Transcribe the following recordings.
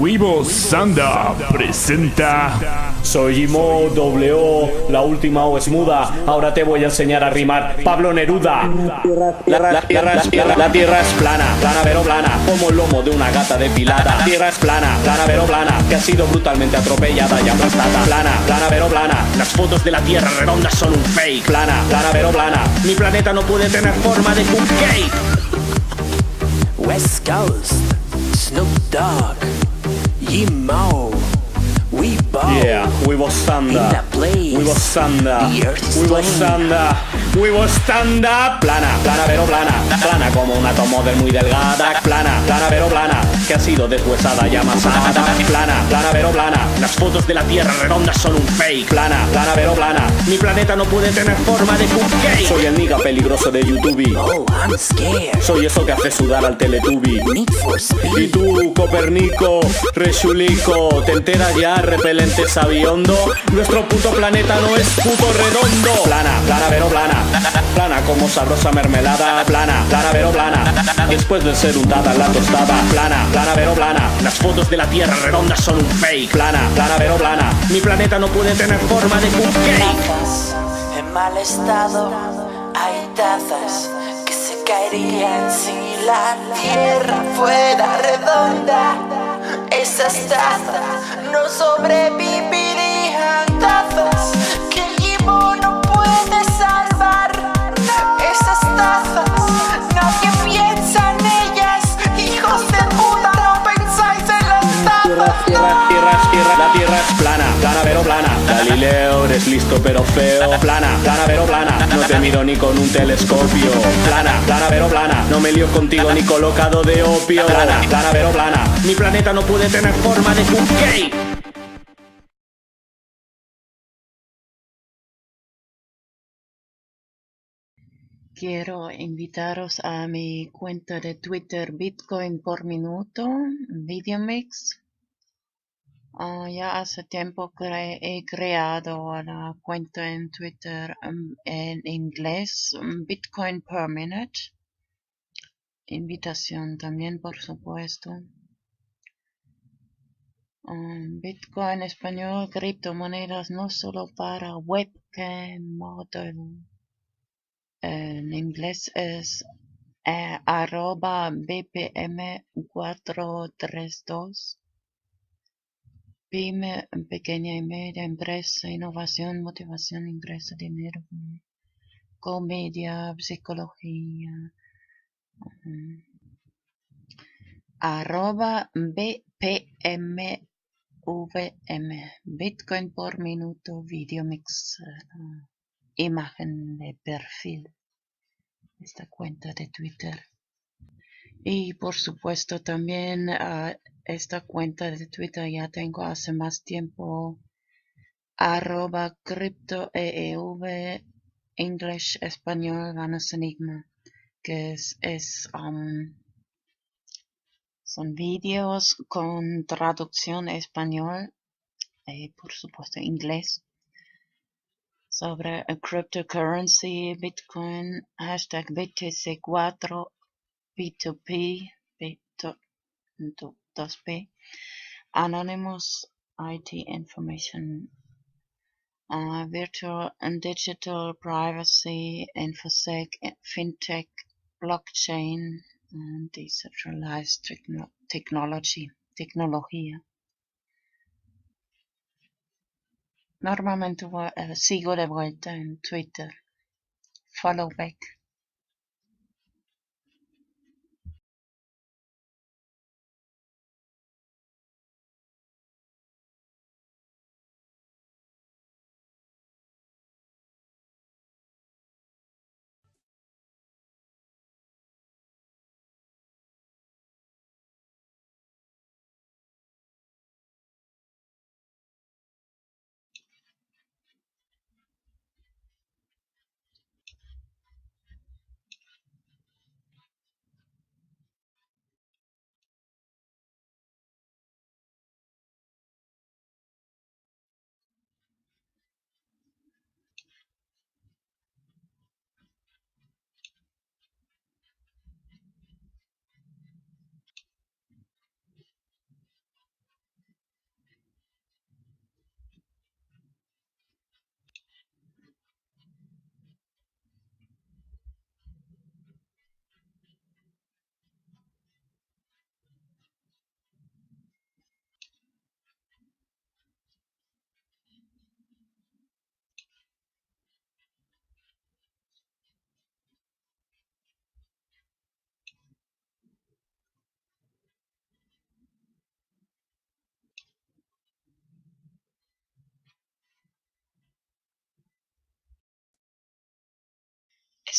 Vivo Sanda presenta. Soy Imo, doble O, la última O es muda. Ahora te voy a enseñar a rimar. Pablo Neruda. La tierra es plana, plana pero plana, como el lomo de una gata depilada. La tierra es plana, plana pero plana, que ha sido brutalmente atropellada y aplastada. Plana, plana pero plana, las fotos de la tierra redonda son un fake. Plana, plana pero plana, mi planeta no puede tener forma de cupcake. West Coast, Snoop Dogg, Imo, we bow. Yeah, we was Sanda, we was Sanda, we was Sanda, we was Sanda. Plana, plana pero plana, plana como una tomodel muy delgada. Plana, plana pero plana, que ha sido deshuesada y amasada. Plana, plana pero plana, las fotos de la tierra redonda son un fake. Plana, plana pero plana, mi planeta no puede tener forma de cupcake. Soy el nigga peligroso de YouTube. Oh, I'm scared. Soy eso que hace sudar al Teletubby. Need for speed. Y tú, Copernico, Rechulico, ¿te enteras ya, repelente sabiondo? Nuestro puto planeta no es puto redondo. Plana, plana pero plana, plana como sabrosa mermelada. Plana, plana pero plana, después de ser untada en la tostada. Plana, plana pero plana, las fotos de la tierra redonda son un fake. Plana, plana pero plana, mi planeta no puede tener forma de cupcake. Tazas en mal estado, hay tazas que se caerían si la tierra fuera redonda. Esas tazas no sobrevivirían. Tazas que Imo no puede salvar. Esas tazas nadie piensa en ellas. Hijos de puta, no pensáis en las tazas. La tierra es plana, plana pero plana. Galileo, eres listo pero feo. Plana, plana pero plana, no te miro ni con un telescopio. Plana, plana pero plana, no me lío contigo ni colocado de opio. Plana, plana pero plana, mi planeta no puede tener forma de cupcake. Quiero invitaros a mi cuenta de Twitter Bitcoin por minuto, VideoMix. Ya hace tiempo que he creado la cuenta en Twitter en inglés, Bitcoin per minute. Invitación también, por supuesto. Bitcoin español, criptomonedas no solo para webcam model. En inglés es @bpm432. Pyme, pequeña y media empresa, innovación, motivación, ingreso, dinero, comedia, psicología. @bpmvm, Bitcoin por minuto, VideoMix, imagen de perfil, esta cuenta de Twitter. Y por supuesto también esta cuenta de Twitter ya tengo hace más tiempo, @cryptoeev, English, español, ganas enigma, que son vídeos con traducción español, por supuesto inglés, sobre cryptocurrency, Bitcoin, hashtag BTC4, P2P, P2P, Anonymous, IT information, virtual and digital privacy, infosec, fintech, blockchain, and decentralized tecnología. Normalmente sigo de vuelta en Twitter. Follow back.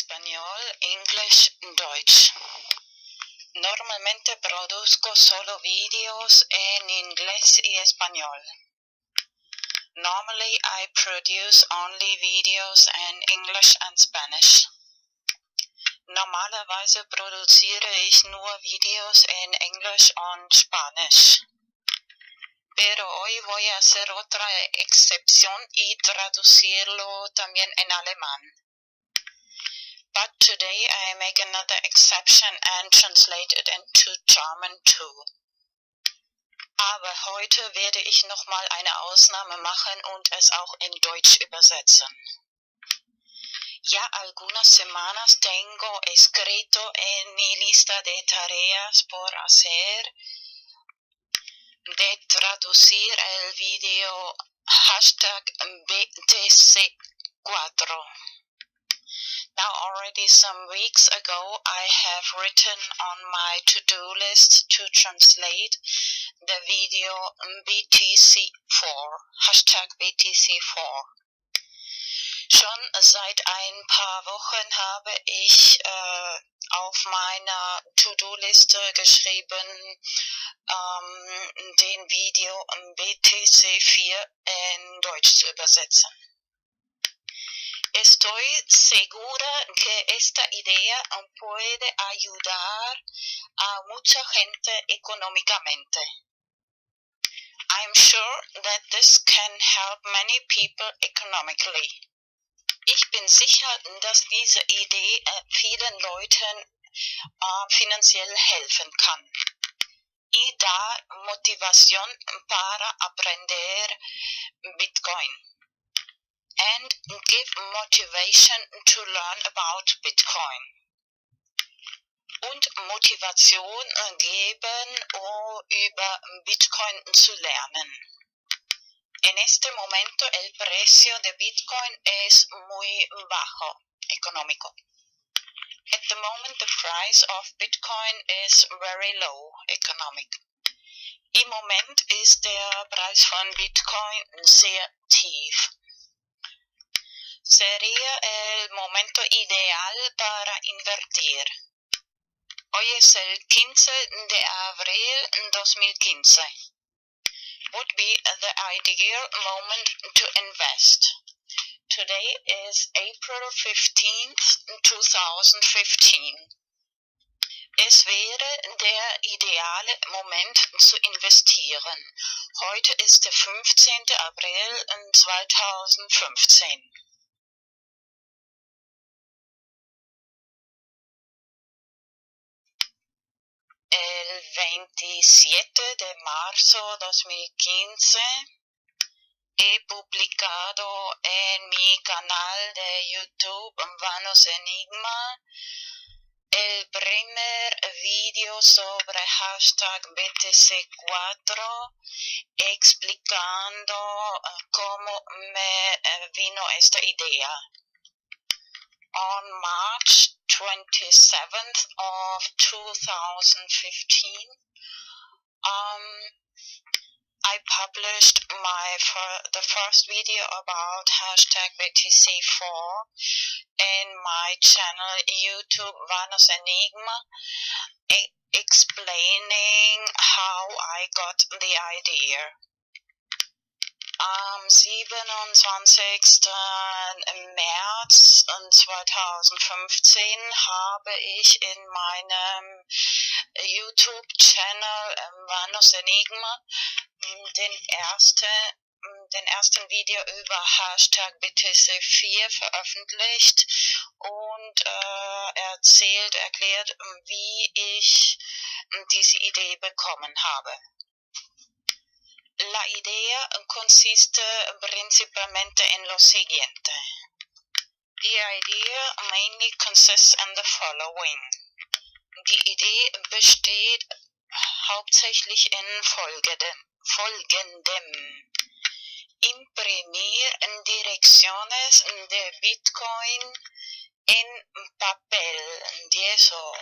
Español, English, Deutsch. Normalmente produzco solo vídeos en inglés y español. Normally I produce only videos in English and Spanish. Normalerweise produziere ich nur Videos en Englisch und Spanisch. Pero hoy voy a hacer otra excepción y traducirlo también en alemán. But today I make another exception and translate it into German too. Aber heute werde ich nochmal eine Ausnahme machen und es auch in Deutsch übersetzen. Ya algunas semanas tengo escrito en mi lista de tareas por hacer de traducir el video hashtag BTC4. Now already some weeks ago I have written on my to-do list to translate the video BTC4, hashtag BTC4. Schon seit ein paar Wochen habe ich auf meiner To-Do-Liste geschrieben, den Video BTC4 in Deutsch zu übersetzen. Estoy segura que esta idea puede ayudar a mucha gente económicamente. I'm sure that this can help many people economically. Ich bin sicher, dass diese Idee vielen Leuten finanziell helfen kann. Y da motivación para aprender Bitcoin. And give motivation to learn about Bitcoin. Und Motivation geben, über Bitcoin zu lernen. En este momento el precio de Bitcoin es muy bajo, económico. At the moment the price of Bitcoin is very low, economic. Im Moment ist der Preis von Bitcoin sehr tief. Sería el momento ideal para invertir. Hoy es el 15 de abril 2015. Would be the ideal moment to invest. Today is April 15th, 2015. Es wäre der ideale Moment zu investieren. Heute ist der 15. April 2015. El 27 de marzo 2015 he publicado en mi canal de YouTube Vanos Enigma el primer video sobre hashtag BTC4 explicando cómo me vino esta idea. On March 27th of 2015, I published the first video about hashtag BTC4 in my channel YouTube Vanos Enigma, explaining how I got the idea. Am 27. März 2015 habe ich in meinem YouTube-Channel Vanos Enigma den ersten Video über Hashtag BTC4 veröffentlicht und erklärt, wie ich diese Idee bekommen habe. La idea consiste principalmente en lo siguiente. The idea mainly consists in the following. Die Idee besteht hauptsächlich in folgendem. Imprimir direcciones de Bitcoin en papel, 10 o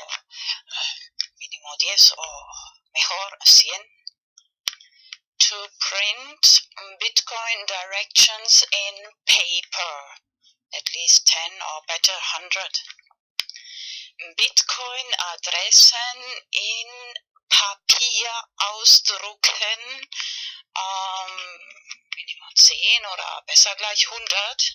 mínimo 10 o mejor 100. To print Bitcoin directions in paper, at least 10 or better 100. Bitcoin-Adressen in Papier ausdrucken, Minimum 10 oder besser gleich 100,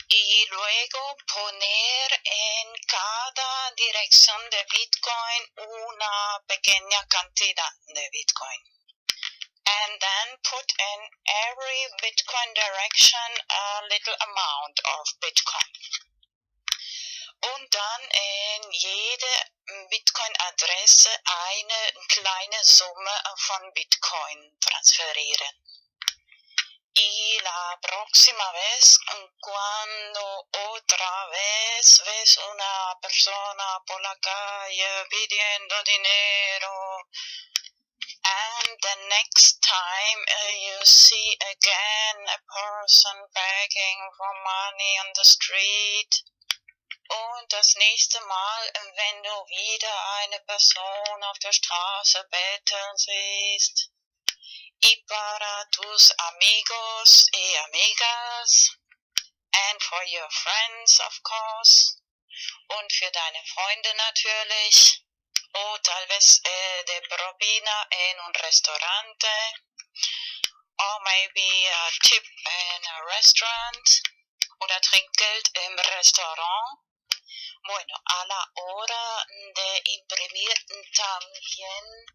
y luego poner en cada dirección de Bitcoin una pequeña cantidad de Bitcoin. And then put in every Bitcoin direction a little amount of Bitcoin. Und dann in jede Bitcoin-Adresse eine kleine Summe von Bitcoin transferieren. Y la próxima vez, cuando otra vez ves una persona por la calle pidiendo dinero, and the next time you see again a person begging for money on the street, und das nächste Mal, wenn du wieder eine Person auf der Straße betteln siehst, y para tus amigos y amigas, and for your friends of course, und für deine Freunde natürlich, o tal vez de propina en un restaurante, or maybe a tip in a restaurant, oder Trinkgeld im Restaurant. Bueno, a la hora de imprimir también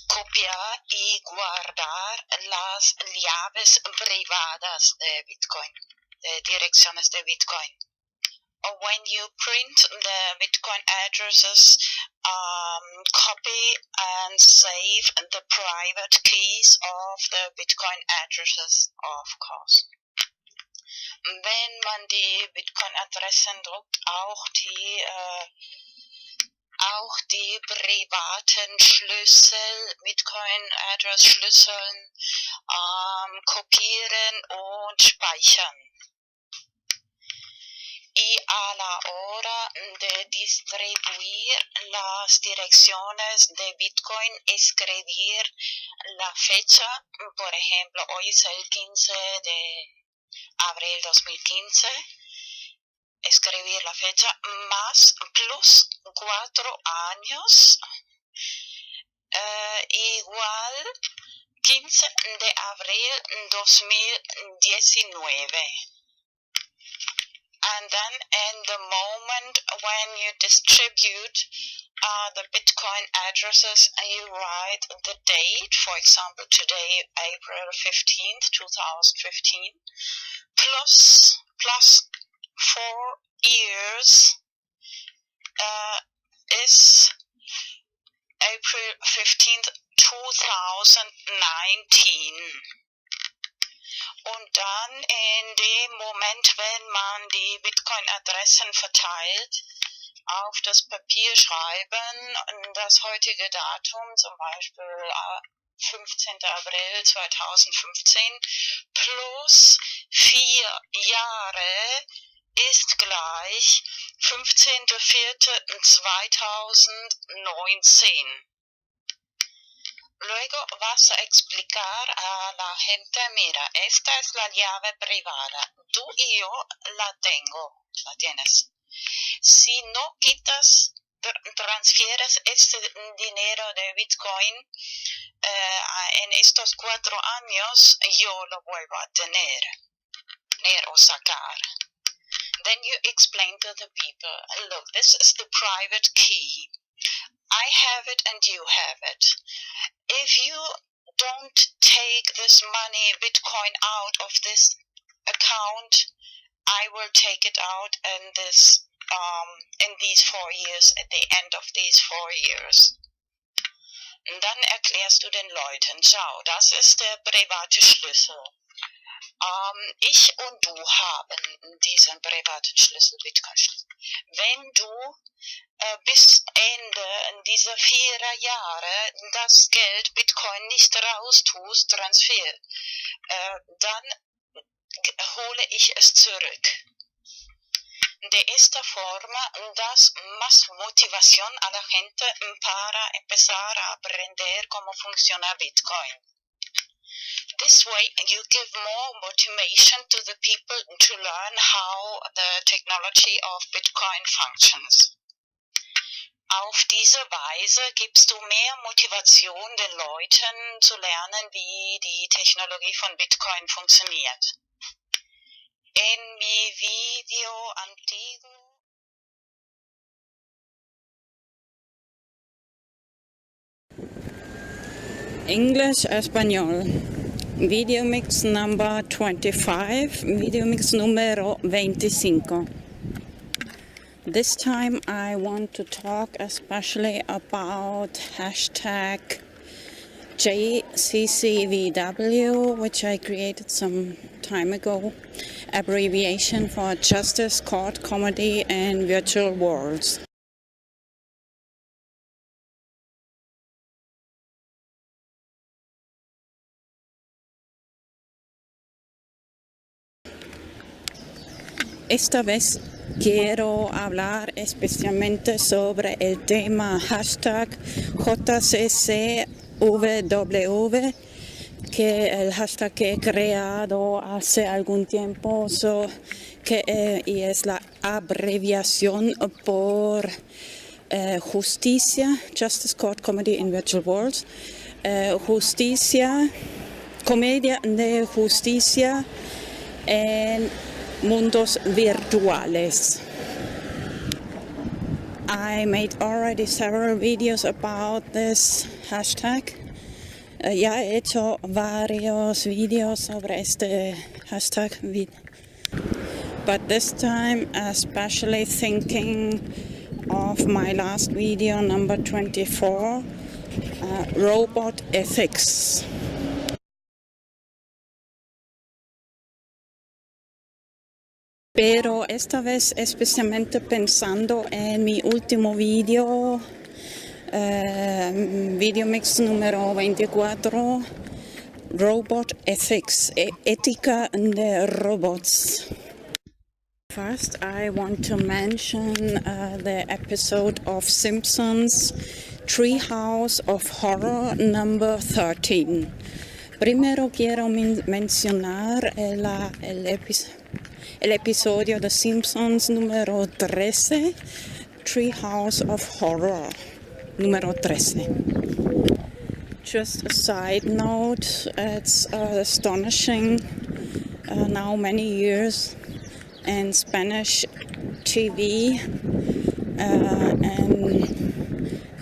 copiar y guardar las llaves privadas de Bitcoin, de direcciones de Bitcoin. When you print the Bitcoin addresses, copy and save the private keys of the Bitcoin addresses, of course. Wenn man die Bitcoin-Adressen druckt, auch die privaten Schlüssel, Bitcoin-Address-Schlüsseln kopieren und speichern. Y a la hora de distribuir las direcciones de Bitcoin, escribir la fecha, por ejemplo, hoy es el 15 de abril 2015, escribir la fecha más plus 4 años, igual 15 de abril 2019. And then in the moment when you distribute the Bitcoin addresses, you write the date, for example today April 15th, 2015, plus 4 years is April 15th, 2019. Und dann in dem Moment, wenn man die Bitcoin-Adressen verteilt, auf das Papier schreiben, das heutige Datum, zum Beispiel 15. April 2015, plus 4 Jahre ist gleich 15.04.2019. Luego vas a explicar a la gente, mira, esta es la llave privada, tú y yo la tengo, la tienes. Si no quitas, transfieres este dinero de Bitcoin en estos 4 años, yo lo vuelvo a tener o sacar. Then you explain to the people, look, this is the private key. I have it and you have it. If you don't take this money, Bitcoin, out of this account, I will take it out in these 4 years, at the end of these 4 years. Und dann erklärst du den Leuten, schau, das ist der private Schlüssel. Ich und du haben diesen privaten Schlüssel, Bitcoin-Schlüssel. Wenn du bis Ende dieser 4 Jahre das Geld Bitcoin nicht raustust, Transfer, dann hole ich es zurück. De esta forma das más motivación a la gente para empezar a aprender cómo funciona Bitcoin. This way you give more motivation to the people to learn how the technology of Bitcoin functions. Auf diese Weise gibst du mehr Motivation den Leuten zu lernen, wie die Technologie von Bitcoin funktioniert. En mi video antiguo English, Español. VideoMix number 25, VideoMix número 25. This time I want to talk especially about hashtag JCCVW, which I created some time ago, abbreviation for Justice, Court, Comedy and Virtual Worlds. Esta vez quiero hablar especialmente sobre el tema hashtag JCCVW, que el hashtag que he creado hace algún tiempo, y es la abreviación por justicia, Justice, Court, Comedy and Virtual Worlds, justicia, comedia de justicia en mundos virtuales. I made already several videos about this hashtag. Ya he hecho varios videos sobre este hashtag, but this time especially thinking of my last video number 24, robot ethics. Pero esta vez especialmente pensando en mi último video, VideoMix número 24, Robot Ethics, ética de robots. First, I want to mention the episode of Simpsons, Treehouse of Horror number 13. Primero quiero mencionar el episodio de Simpsons número 13, Treehouse of Horror, número 13. Just a side note, it's astonishing, now many years in Spanish TV, and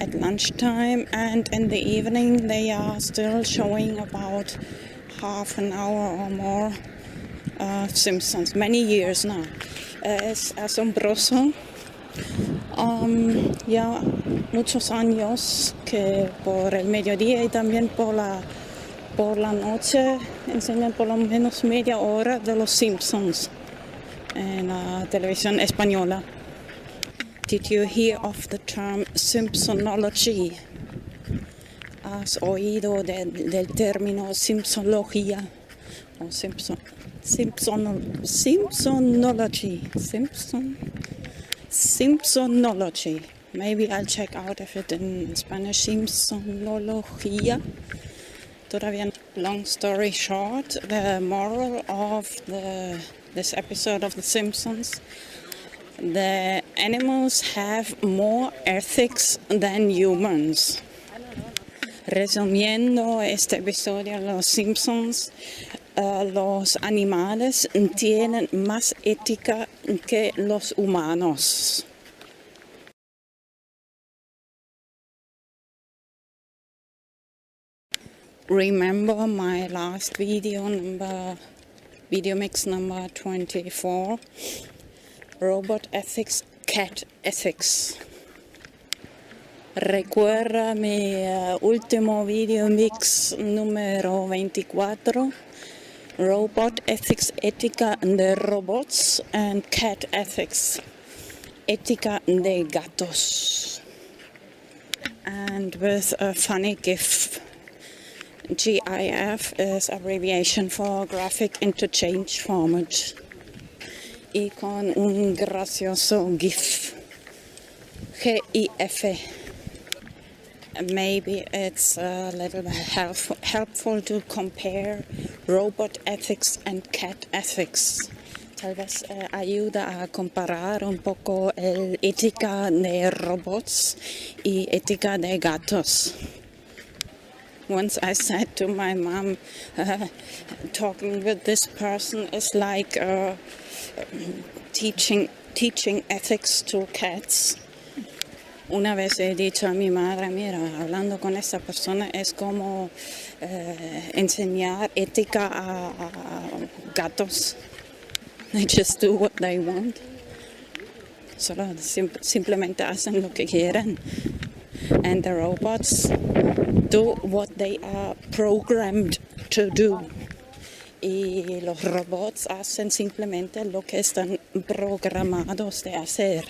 at lunchtime and in the evening they are still showing about half an hour or more Simpsons, many years now. Es asombroso. Ya muchos años que por el mediodía y también por la noche enseñan por lo menos media hora de los Simpsons en la televisión española. Did you hear of the term Simpsonology? ¿Has oído del término Simpsonología? O Simpsonology. Maybe I'll check out if it in Spanish, Simpsonología. Todavía. Long story short, the moral of this episode of The Simpsons: the animals have more ethics than humans. Resumiendo este episodio de Los Simpsons, los animales tienen más ética que los humanos. Remember my last video VideoMix number 24, Robot Ethics, Cat Ethics. Recuerda mi último VideoMix número 24, Robot Ethics, ética de robots, and Cat Ethics, ética de gatos. And with a funny GIF. GIF is abbreviation for Graphic Interchange Format. Y con un gracioso GIF. GIF. maybe it's a little bit helpful to compare robot ethics and cat ethics. Tal vez ayuda a comparar un poco el ética de robots y ética de gatos. Once I said to my mom, talking with this person is like teaching ethics to cats. Una vez he dicho a mi madre, mira, hablando con esa persona es como enseñar ética a gatos. They just do what they want. Solo simplemente hacen lo que quieren. And the robots do what they are programmed to do. Y los robots hacen simplemente lo que están programados de hacer.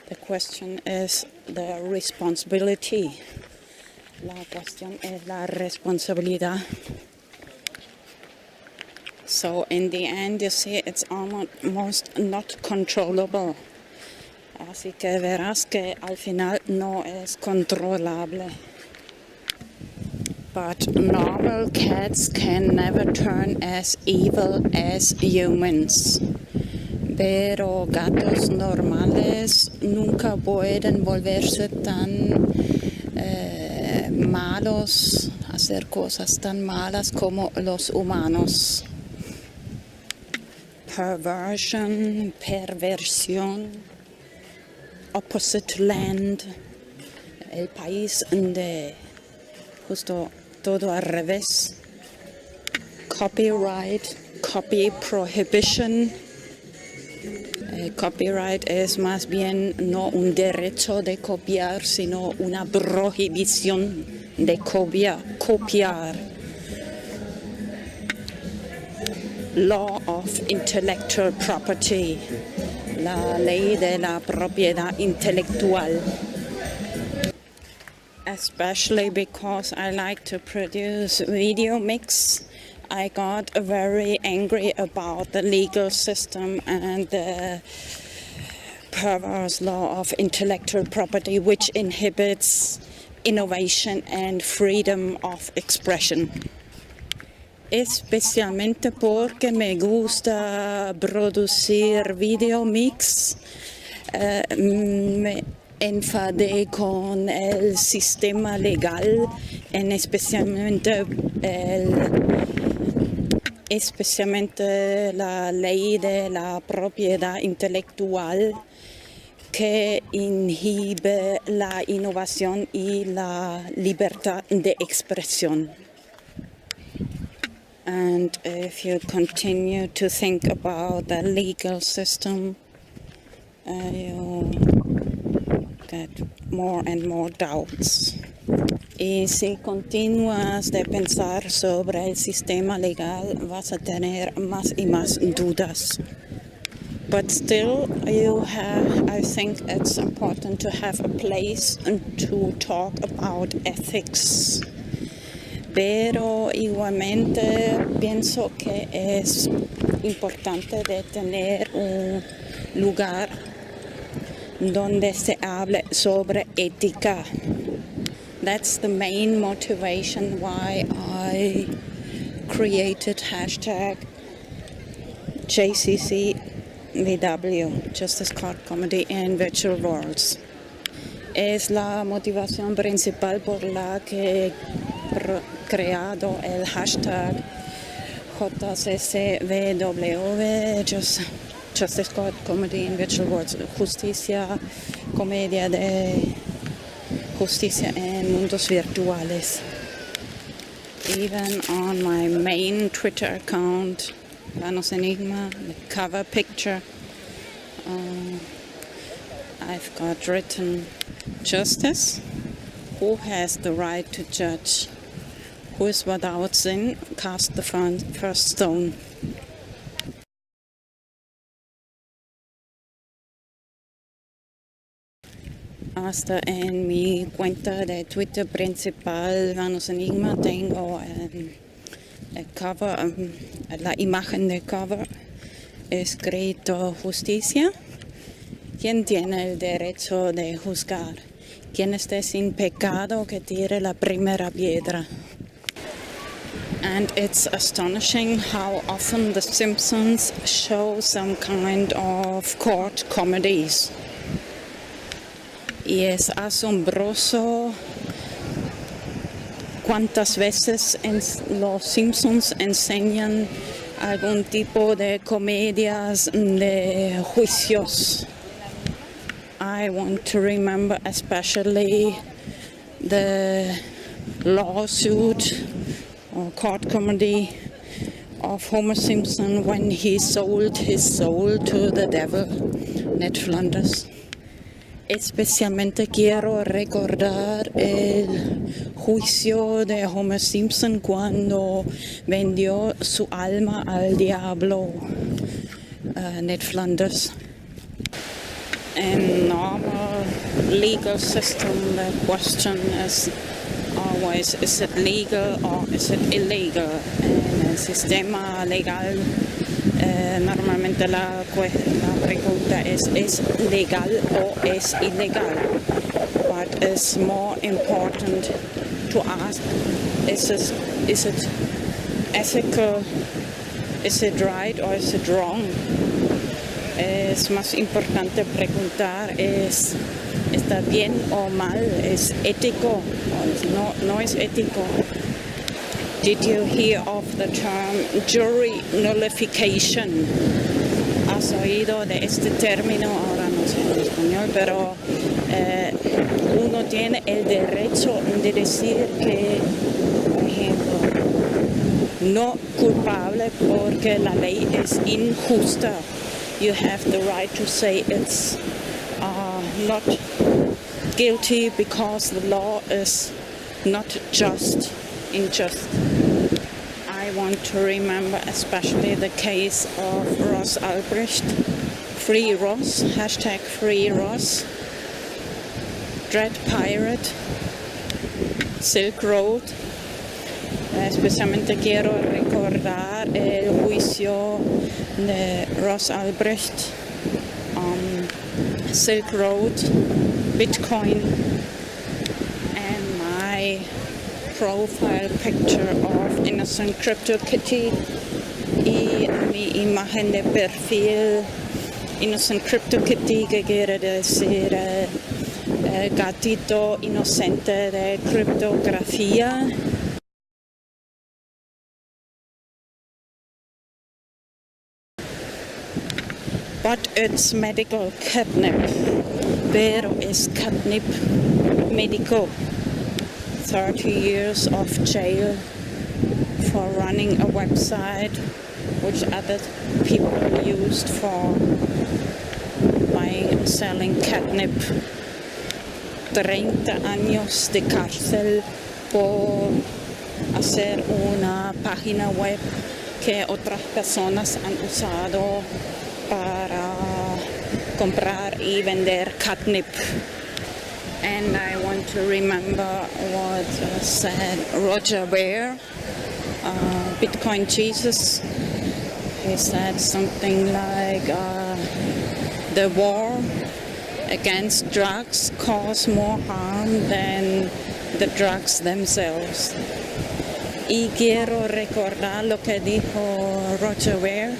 The question is the responsibility. La cuestión es la responsabilidad. So in the end, you see, it's almost not controllable. Así que verás que al final no es controlable. But normal cats can never turn as evil as humans. Pero gatos normales nunca pueden volverse tan malos, hacer cosas tan malas como los humanos. Perversión, opposite land, el país de justo todo al revés. Copyright, copy prohibition. Copyright es más bien no un derecho de copiar, sino una prohibición de copiar. Law of intellectual property, la ley de la propiedad intelectual. Especially because I like to produce VideoMix, I got very angry about the legal system and the perverse law of intellectual property, which inhibits innovation and freedom of expression. Especialmente porque me gusta producir VideoMix, me enfadé con el sistema legal, especialmente la ley de la propiedad intelectual que inhibe la innovación y la libertad de expresión. And if you continue to think about the legal system, you get more and more doubts. Y si continúas de pensar sobre el sistema legal, vas a tener más y más dudas. But still, I think it's important to have a place to talk about ethics. Pero igualmente pienso que es importante de tener un lugar donde se hable sobre ética. That's the main motivation why I created hashtag JCCVW, Justice Court Comedy in Virtual Worlds. Es la motivación principal por la que he creado el hashtag JCCVW, Justice Court Comedy in Virtual Worlds, justicia, comedia de justicia en mundos virtuales. Even on my main Twitter account, Vanos Enigma, the cover picture, I've got written, justice, who has the right to judge? Who is without sin, cast the first stone. Hasta en mi cuenta de Twitter principal, Vanos Enigma, tengo el cover, la imagen de cover, escrito justicia. ¿Quién tiene el derecho de juzgar? Quien esté sin pecado que tire la primera piedra. And it's astonishing how often The Simpsons show some kind of court comedies. Y es asombroso cuántas veces los Simpsons enseñan algún tipo de comedias de juicios. I want to remember especially the lawsuit or court comedy of Homer Simpson when he sold his soul to the devil, Ned Flanders. Especialmente quiero recordar el juicio de Homer Simpson cuando vendió su alma al diablo, Ned Flanders. In normal legal system, the question is always, is it legal or is it illegal? En el sistema legal, normalmente la pregunta es legal o es ilegal? But it's more important to ask, is it ethical, is it right or is it wrong? Es más importante preguntar, ¿está bien o mal? ¿Es ético o no es ético? Did you hear of the term jury nullification? ¿Has oído de este término? Ahora no sé en español, pero uno tiene el derecho de decir que, por ejemplo, no culpable porque la ley es injusta. You have the right to say it's not guilty because the law is not just, unjust. I want to remember especially the case of Ross Albrecht, Free Ross, hashtag Free Ross, Dread Pirate, Silk Road. Especialmente quiero recordar el juicio de Ross Albrecht, Silk Road, Bitcoin, and my profile picture of Innocent Crypto Kitty y mi imagen de perfil Innocent Crypto Kitty, que quiere decir gatito inocente de criptografía. But it's medical catnip, pero es catnip médico. 30 years of jail for running a website which other people used for buying and selling catnip. 30 años de cárcel por hacer una página web que otras personas han usado para comprar y vender catnip. And I want to remember what said Roger Ver, Bitcoin Jesus. He said something like, the war against drugs cause more harm than the drugs themselves. Y quiero recordar lo que dijo Roger Ver,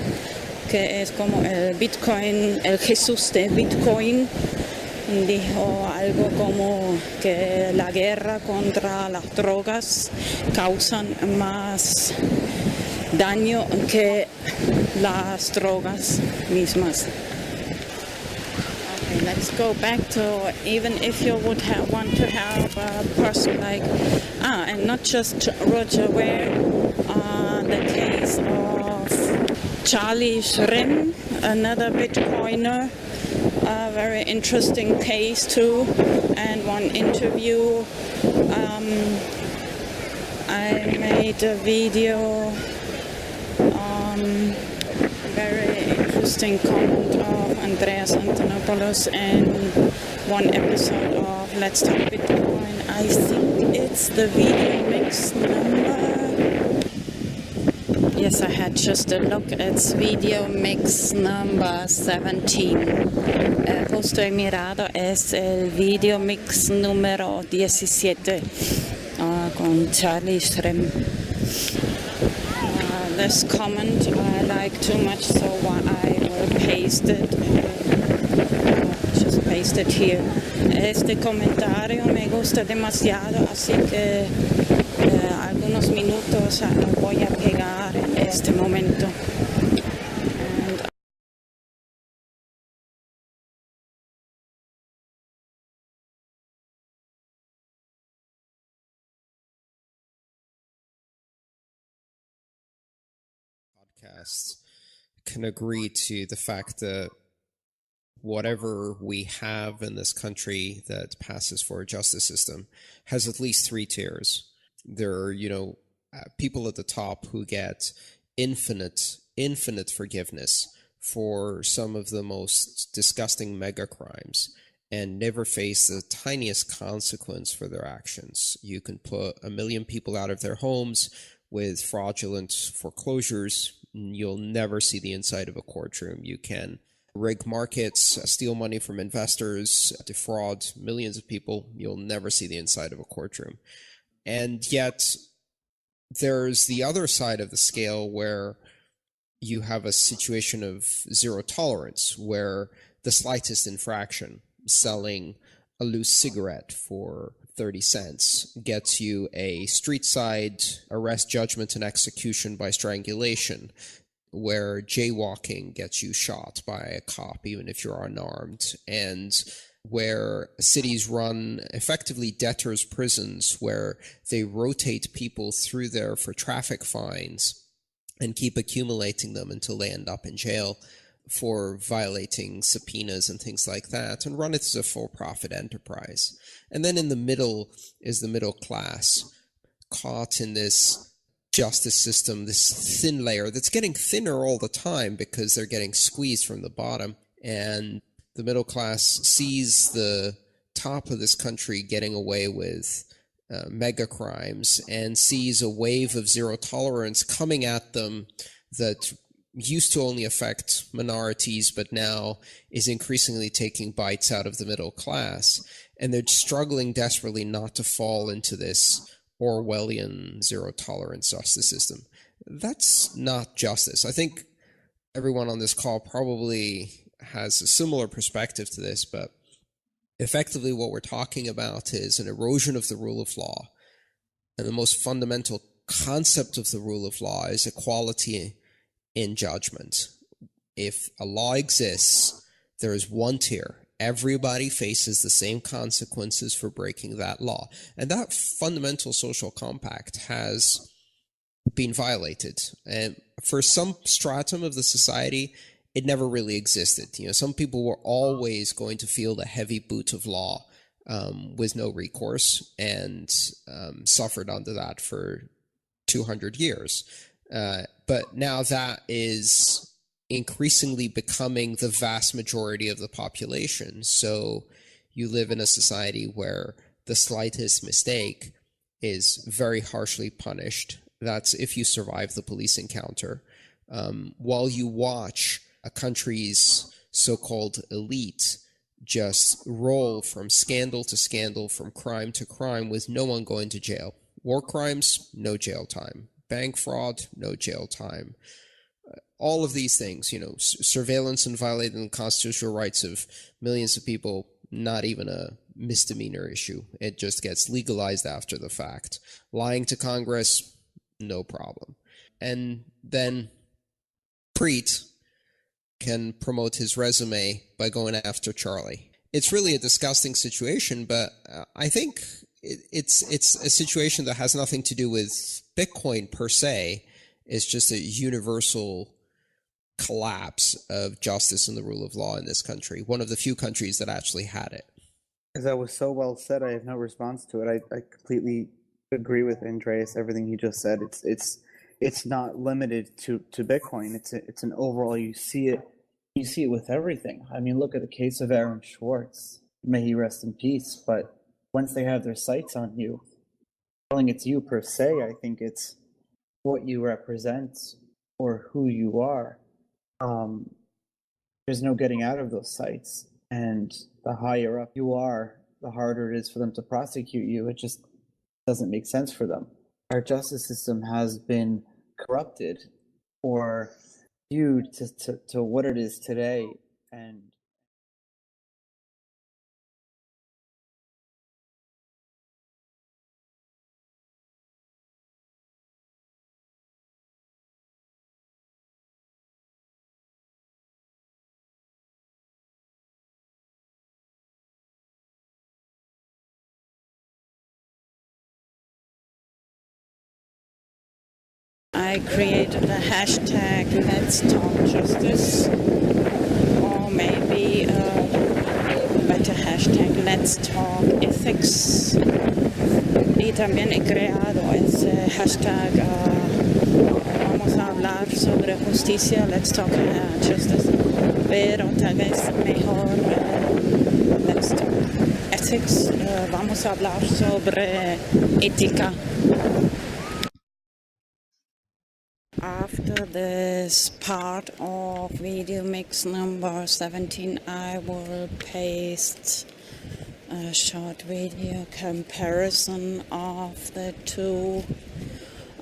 que es como el Bitcoin, el Jesús de Bitcoin. Dijo algo como que la guerra contra las drogas causan más daño que las drogas mismas. Okay, let's go back to, even if you would want to have a person like, and not just Roger Ver, the case of Charlie Schrim, another Bitcoiner. A very interesting case too, and one interview. I made a video, very interesting comment of Andreas Antonopoulos in one episode of Let's Talk Bitcoin. I think it's the VideoMix number. Yes, I had just a look. It's VideoMix number 17. Justo he mirado, es el VideoMix número 17 con Charlie Shrem. This comment I like too much, so I will paste it. Just paste it here. Este comentario me gusta demasiado, así que algunos minutos voy a pegar en este momento. Podcasts can agree to the fact that whatever we have in this country that passes for a justice system has at least three tiers. There are, people at the top who get infinite forgiveness for some of the most disgusting mega crimes and never face the tiniest consequence for their actions. You can put 1 million people out of their homes with fraudulent foreclosures. You'll never see the inside of a courtroom. You can rig markets, steal money from investors, defraud millions of people. You'll never see the inside of a courtroom. And yet there's the other side of the scale where you have a situation of zero tolerance, where the slightest infraction, selling a loose cigarette for 30 cents, gets you a street side arrest, judgment, and execution by strangulation, where jaywalking gets you shot by a cop even if you're unarmed, and where cities run effectively debtors' prisons where they rotate people through there for traffic fines and keep accumulating them until they end up in jail for violating subpoenas and things like that, and run it as a for-profit enterprise. And then in the middle is the middle class, caught in this justice system, this thin layer that's getting thinner all the time because they're getting squeezed from the bottom. And the middle class sees the top of this country getting away with mega crimes and sees a wave of zero tolerance coming at them that used to only affect minorities, but now is increasingly taking bites out of the middle class. And they're struggling desperately not to fall into this Orwellian zero tolerance justice system. That's not justice. I think everyone on this call probably has a similar perspective to this, but effectively what we're talking about is an erosion of the rule of law. And the most fundamental concept of the rule of law is equality in judgment. If a law exists, there is one tier. Everybody faces the same consequences for breaking that law. And that fundamental social compact has been violated. And for some stratum of the society, it never really existed. Some people were always going to feel the heavy boot of law with no recourse, and suffered under that for 200 years. But now that is increasingly becoming the vast majority of the population. So you live in a society where the slightest mistake is very harshly punished. That's if you survive the police encounter. While you watch a country's so-called elite just roll from scandal to scandal, from crime to crime, with no one going to jail. War crimes, no jail time. Bank fraud, no jail time. All of these things, surveillance and violating the constitutional rights of millions of people, not even a misdemeanor issue. It just gets legalized after the fact. Lying to Congress, no problem. And then Preet can promote his resume by going after Charlie. It's really a disgusting situation, but I think it's a situation that has nothing to do with Bitcoin per se. It's just a universal collapse of justice and the rule of law in this country. One of the few countries that actually had it. That was so well said. I have no response to it. I completely agree with Andreas. Everything he just said. It's not limited to Bitcoin. It's an overall. You see it with everything. I mean, look at the case of Aaron Schwartz. May he rest in peace. But once they have their sights on you, telling it's you per se, I think it's what you represent or who you are, there's no getting out of those sites. And the higher up you are, the harder it is for them to prosecute you. It just doesn't make sense for them. Our justice system has been corrupted or viewed to what it is today. And I created a hashtag Let's Talk Justice, or maybe a better hashtag Let's Talk Ethics. Y también he creado ese hashtag vamos a hablar sobre justicia, Let's Talk Justice, pero tal vez mejor Let's Talk Ethics, vamos a hablar sobre ética. After this part of VideoMix number 17, I will paste a short video comparison of the two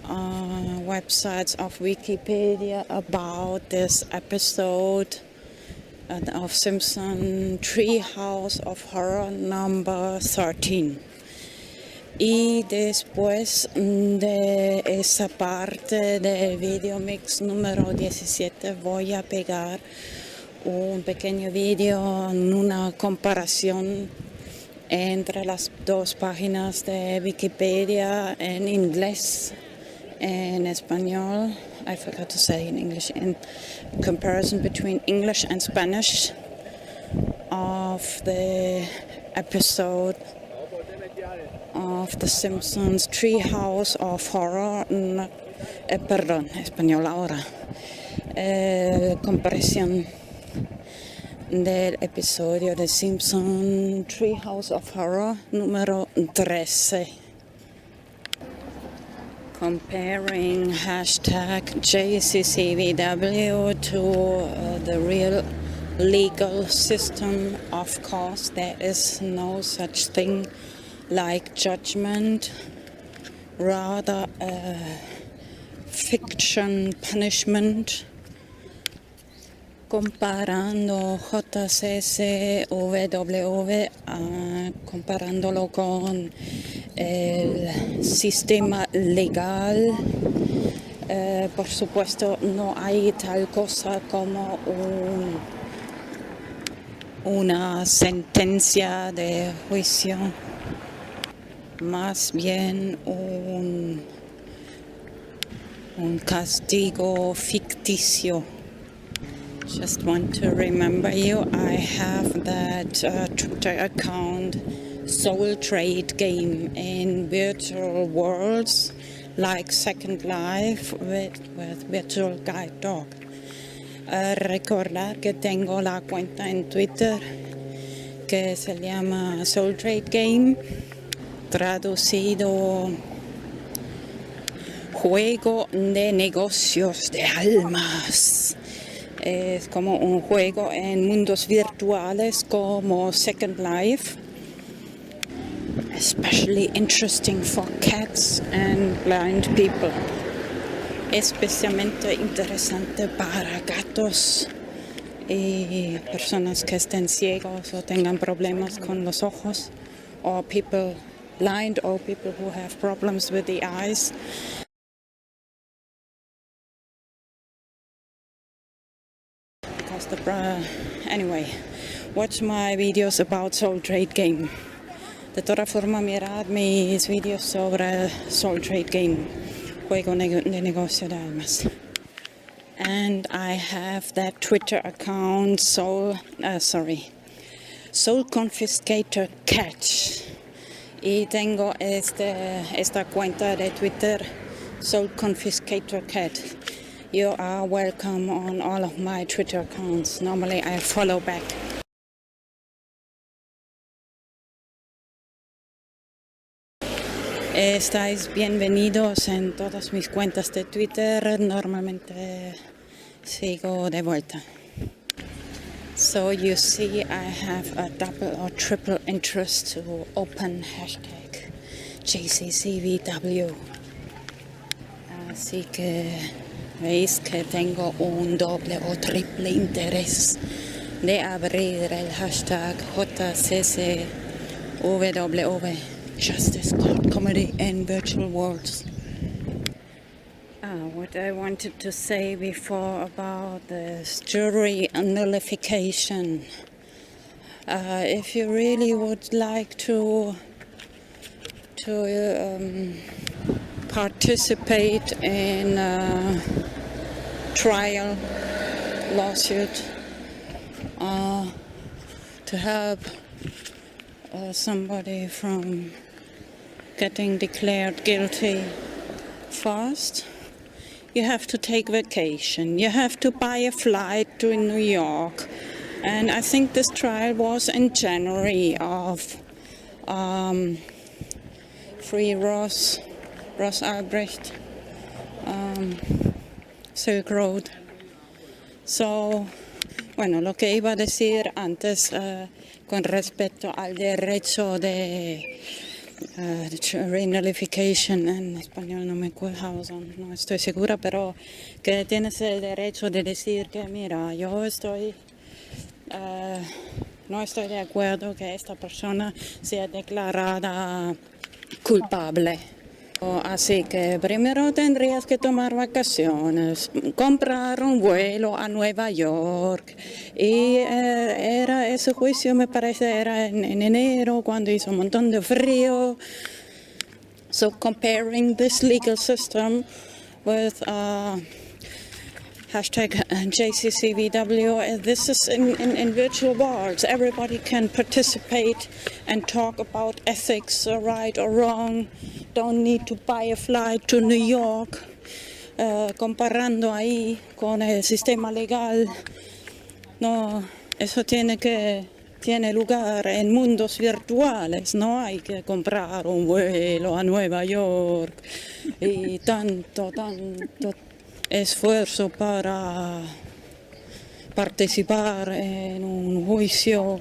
websites of Wikipedia about this episode of Simpson Treehouse of Horror number 13. Y después de esa parte del VideoMix número 17 voy a pegar un pequeño video en una comparación entre las dos páginas de Wikipedia en inglés, en español. I forgot to say in English. In comparison between English and Spanish of the episode of The Simpsons Treehouse of Horror, perdón, español ahora, comparación del episodio de Simpsons Treehouse of Horror número 13. Comparing hashtag JCCVW to the real legal system, of course, there is no such thing like judgment, rather fiction punishment. Comparando JCCVW, comparándolo con el sistema legal, por supuesto no hay tal cosa como una sentencia de juicio, más bien un castigo ficticio. Just want to remember you, I have that Twitter account Soul Trade Game in virtual worlds like Second Life with Virtual Guide Dog. Recordar que tengo la cuenta en Twitter que se llama Soul Trade Game, traducido juego de negocios de almas. Es como un juego en mundos virtuales como Second Life, especially interesting for cats and blind people, especialmente interesante para gatos y personas que estén ciegos o tengan problemas con los ojos, or people blind or people who have problems with the eyes. Anyway, watch my videos about Soul Trade Game. De toda forma, mirad mis videos sobre Soul Trade Game, juego de negocio de almas. And I have that Twitter account, Soul Confiscator Cat. Y tengo esta cuenta de Twitter, Soul Confiscator Cat. You are welcome on all of my Twitter accounts. Normally I follow back. Estáis bienvenidos en todas mis cuentas de Twitter. Normalmente sigo de vuelta. So you see, I have a double or triple interest to open hashtag JCCVW. Así que veis que tengo un doble o triple interés de abrir el hashtag JCCVW, Justice, Cloud Comedy and Virtual Worlds. What I wanted to say before about this jury nullification. If you really would like to participate in a trial lawsuit to help somebody from getting declared guilty fast, you have to take vacation. You have to buy a flight to New York. And I think this trial was in January of Free Ross Albrecht, Silk Road. So, bueno, lo que iba a decir antes con respecto al derecho de nullification, en español no me acuerdo, no estoy segura, pero que tienes el derecho de decir que mira, yo no estoy de acuerdo que esta persona sea declarada culpable. Así que primero tendrías que tomar vacaciones, comprar un vuelo a Nueva York. Y ese juicio me parece era en enero, cuando hizo un montón de frío. So comparing this legal system with hashtag JCCVW, this is in virtual worlds. Everybody can participate and talk about ethics, right or wrong. Don't need to buy a flight to New York. Comparando ahí con el sistema legal. No, eso tiene lugar en mundos virtuales. No hay que comprar un vuelo a Nueva York y tanto esfuerzo para participar en un juicio,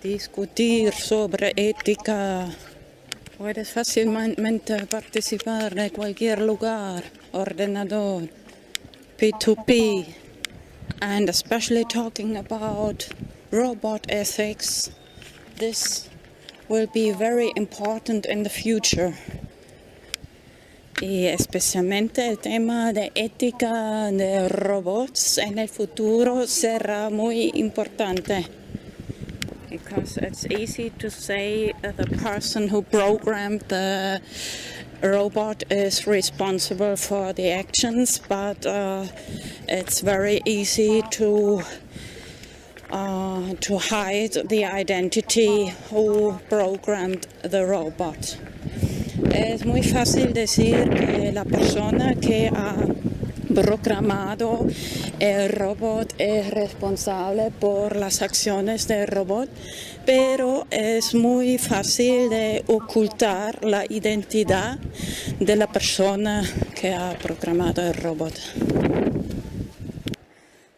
discutir sobre ética. Puedes fácilmente participar de cualquier lugar, ordenador, P2P, and especially talking about robot ethics. This will be very important in the future. Y especialmente el tema de ética de robots en el futuro será muy importante. Because it's easy to say the person who programmed the robot is responsible for the actions, but it's very easy to hide the identity who programmed the robot. Es muy fácil decir que la persona que ha programado el robot es responsable por las acciones del robot, pero es muy fácil de ocultar la identidad de la persona que ha programado el robot.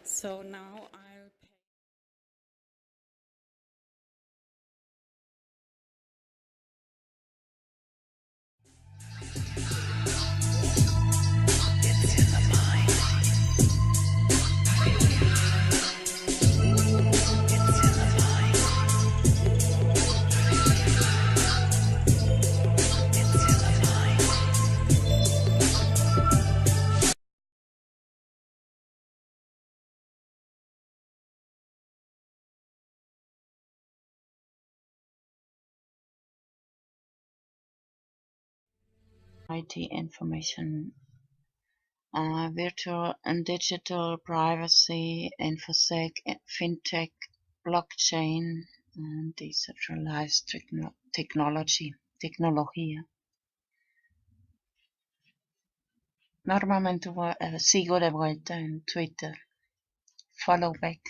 So now IT information, virtual and digital privacy, infosec, fintech, blockchain, and decentralized tecnología. Normalmente sigo de vuelta en Twitter. Follow back.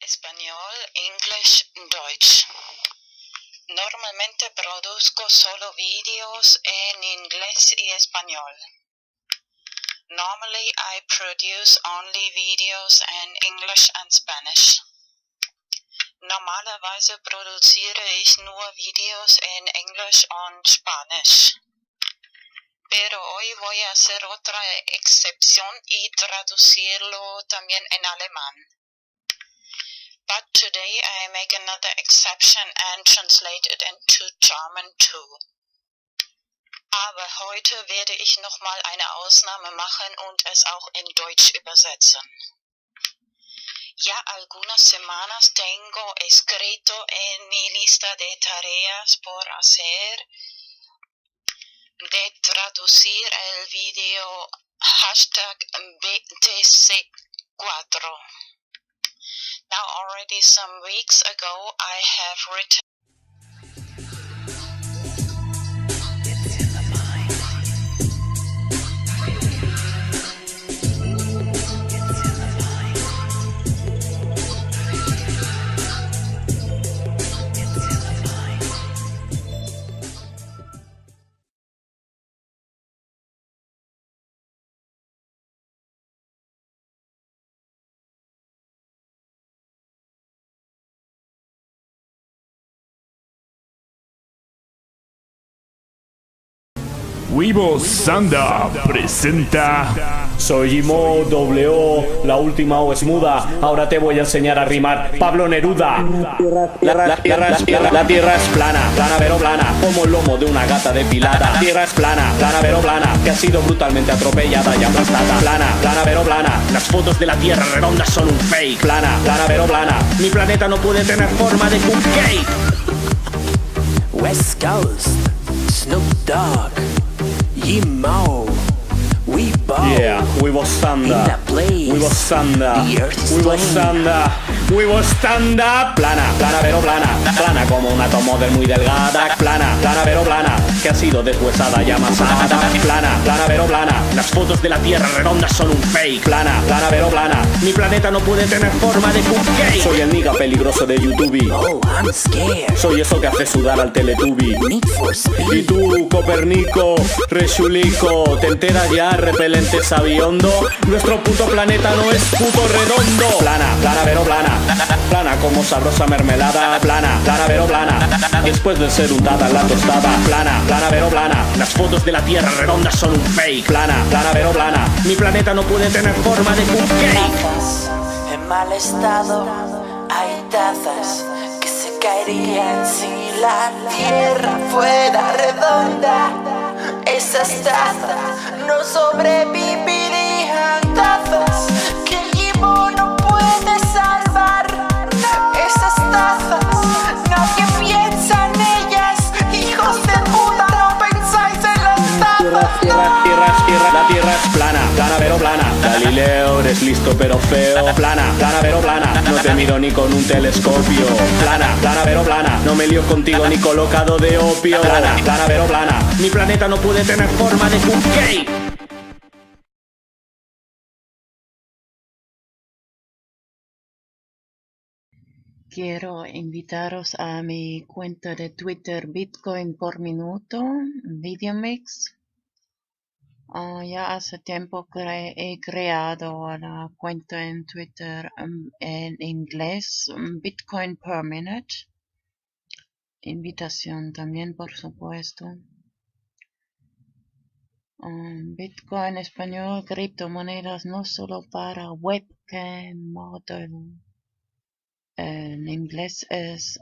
Español, English, Deutsch. Normalmente produzco solo vídeos en inglés y español. Normally I produce only videos in English and Spanish. Normalerweise produziere ich nur Videos en Englisch und Spanisch. Pero hoy voy a hacer otra excepción y traducirlo también en alemán. But today I make another exception and translate it into German too. Aber heute werde ich nochmal eine Ausnahme machen und es auch in Deutsch übersetzen. Ya algunas semanas tengo escrito en mi lista de tareas por hacer de traducir el video #BTC4. Now already some weeks ago I have written Sanda presenta. Soy Inno, la última O es muda. Ahora te voy a enseñar a rimar. Pablo Neruda. La tierra es plana, plana pero plana, como el lomo de una gata depilada. La tierra es plana, plana pero plana, que ha sido brutalmente atropellada y aplastada. Plana, plana pero plana, las fotos de la tierra redonda son un fake. Plana, plana pero plana, mi planeta no puede tener forma de cupcake. West Coast, Snoop Dogg, Inno, we bow. Yeah, we will stand up. We will stand up. We will stand up. We will stand up. Plana, plana pero plana, plana como un átomo de muy delgada. Plana, plana pero plana, que ha sido deshuesada y amasada. Plana, plana pero plana, las fotos de la tierra redonda son un fake. Plana, plana pero plana, mi planeta no puede tener forma de cupcake. Soy el nigga peligroso de YouTube. Oh, I'm scared. Soy eso que hace sudar al Teletubby. Need for speed. Y tú, Copernico, Rechulico, ¿te enteras ya, repelente sabiondo? Nuestro puto planeta no es puto redondo. Plana, plana pero plana, plana como sabrosa mermelada. Plana, plana pero plana, después de ser untada en la tostada. Plana, plana pero plana, las fotos de la tierra redonda son un fake. Plana, plana pero plana, mi planeta no puede tener forma de cupcake. Tazas en mal estado, hay tazas que se caerían si la tierra fuera redonda. Esas tazas no sobrevivirían. Tazas que el Gimo no puede salvar. Esas tazas, nadie piensa en ellas. Hijos de puta, no pensáis en las tazas. La tierra es plana, plana pero plana. Galileo, eres listo pero feo. Plana, plana pero plana, no te miro ni con un telescopio. Plana, plana pero plana, no me lío contigo ni colocado de opio. Plana, plana pero plana, mi planeta no puede tener forma de cupcake. Quiero invitaros a mi cuenta de Twitter Bitcoin por minuto, VideoMix. Ya hace tiempo que he creado la cuenta en Twitter en inglés, Bitcoin per minute. Invitación también, por supuesto. Bitcoin español, criptomonedas, no solo para webcam, model. En inglés es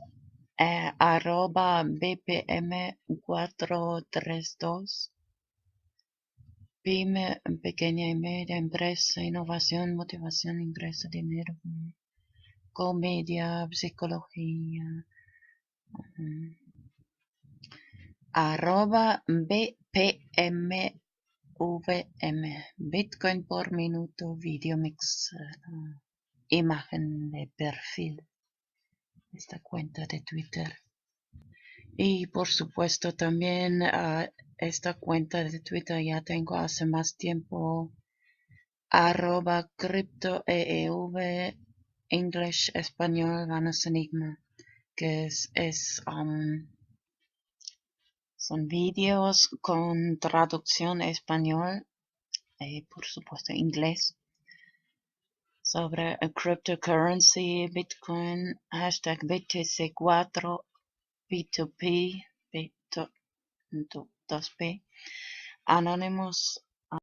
@bpm432. Pyme, pequeña y media empresa, innovación, motivación, ingreso, dinero, comedia, psicología. @bpmvm, Bitcoin por minuto, VideoMix, imagen de perfil, esta cuenta de Twitter. Y por supuesto también esta cuenta de Twitter ya tengo hace más tiempo, @CryptoEEV, English, español, ganas enigma, que son vídeos con traducción español, por supuesto inglés, sobre cryptocurrency, Bitcoin, hashtag BTC4, P2P, 2P, Anonymous,